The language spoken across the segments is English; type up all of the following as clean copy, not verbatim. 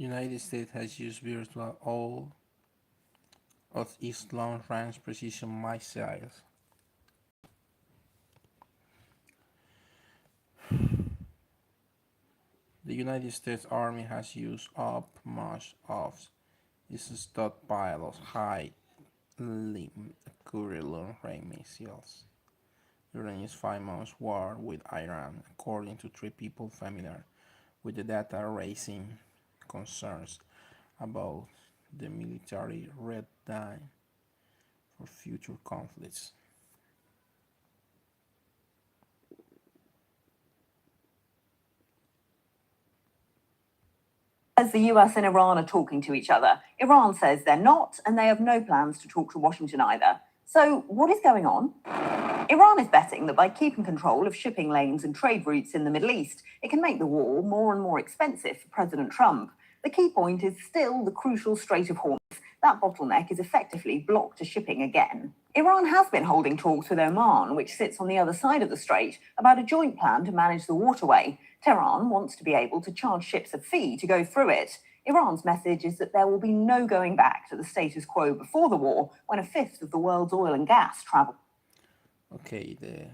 United States has used virtually all of its long-range precision missiles. The United States Army has used up much of its stockpile of high-limit accurate long-range missiles during its 5 months war with Iran, according to three people familiar with the data, raising concerns about the military red line for future conflicts. As the US and Iran are talking to each other, Iran says they're not, and they have no plans to talk to Washington either. So, what is going on? Iran is betting that by keeping control of shipping lanes and trade routes in the Middle East, it can make the war more and more expensive for President Trump. The key point is still the crucial Strait of Hormuz. That bottleneck is effectively blocked to shipping again. Iran has been holding talks with Oman, which sits on the other side of the strait, about a joint plan to manage the waterway. Tehran wants to be able to charge ships a fee to go through it. Iran's message is that there will be no going back to the status quo before the war, when a fifth of the world's oil and gas travel. Okay, the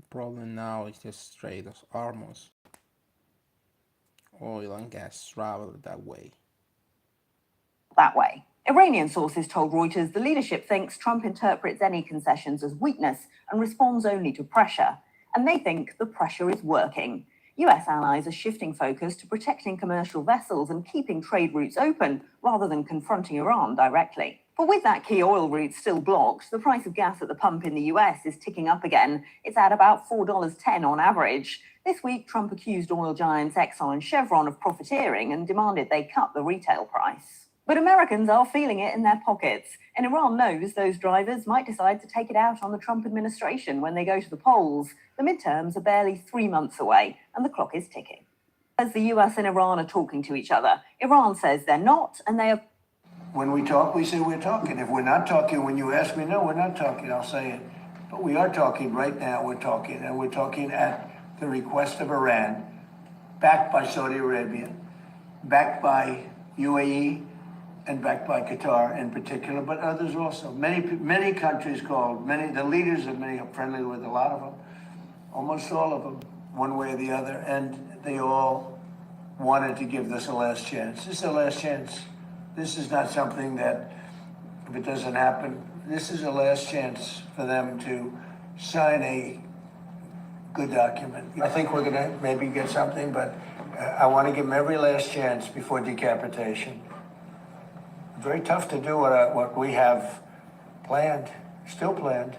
problem now is the Strait of Hormuz. Oil and gas travel that way. Iranian sources told Reuters the leadership thinks Trump interprets any concessions as weakness and responds only to pressure. And they think the pressure is working. US allies are shifting focus to protecting commercial vessels and keeping trade routes open rather than confronting Iran directly. But with that key oil route still blocked, the price of gas at the pump in the US is ticking up again. It's at about $4.10 on average. This week, Trump accused oil giants Exxon and Chevron of profiteering and demanded they cut the retail price. But Americans are feeling it in their pockets, and Iran knows those drivers might decide to take it out on the Trump administration when they go to the polls. The midterms are barely 3 months away, and the clock is ticking. As the US and Iran are talking to each other, Iran says they're not, and they are... When we talk, we say we're talking. If we're not talking, when you ask me, no, we're not talking, I'll say it. But we are talking right now, we're talking, and we're talking at the request of Iran, backed by Saudi Arabia, backed by UAE, and backed by Qatar in particular, but others also. Many countries called, the leaders of many are friendly with a lot of them, almost all of them, one way or the other, and they all wanted to give this a last chance. This is a last chance. This is not something that, if it doesn't happen, this is a last chance for them to sign a good document. I think we're gonna maybe get something, but I want to give them every last chance before decapitation. Very tough to do what we have planned, still planned.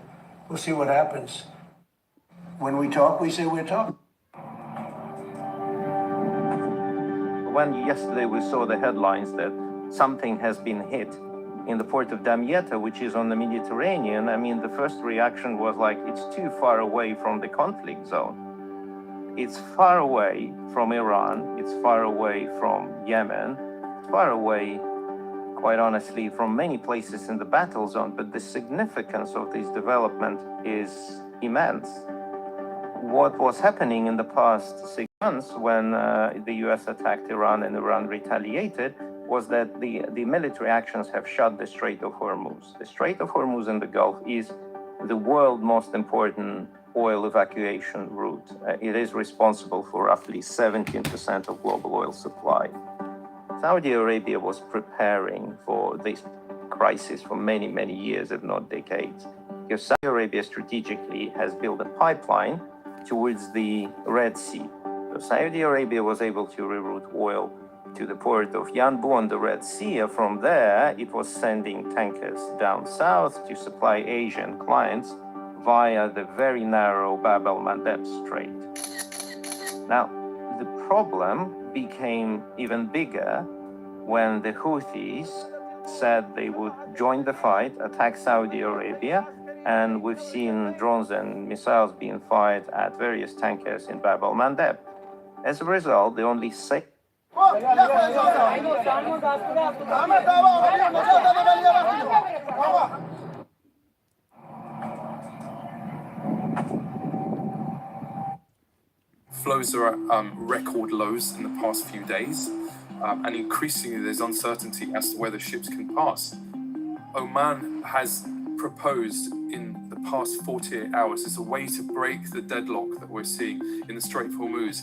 We'll see what happens. When we talk, we say we're talking. When yesterday we saw the headlines that something has been hit in the port of Damietta, which is on the Mediterranean, I mean, the first reaction was like, it's too far away from the conflict zone. It's far away from Iran, it's far away from Yemen, far away, quite honestly, from many places in the battle zone, but the significance of this development is immense. What was happening in the past 6 months when the US attacked Iran and Iran retaliated was that the military actions have shut the Strait of Hormuz. The Strait of Hormuz in the Gulf is the world's most important oil evacuation route. It is responsible for roughly 17% of global oil supply. Saudi Arabia was preparing for this crisis for many, many years, if not decades, because Saudi Arabia strategically has built a pipeline towards the Red Sea. So Saudi Arabia was able to reroute oil to the port of Yanbu on the Red Sea. From there, it was sending tankers down south to supply Asian clients via the very narrow Bab el-Mandeb Strait. Now, the problem became even bigger when the Houthis said they would join the fight, attack Saudi Arabia, and we've seen drones and missiles being fired at various tankers in Bab el-Mandeb. As a result, the only safe Flows are at record lows in the past few days. and increasingly there's uncertainty as to whether ships can pass. Oman has proposed in the past 48 hours as a way to break the deadlock that we're seeing in the Strait of Hormuz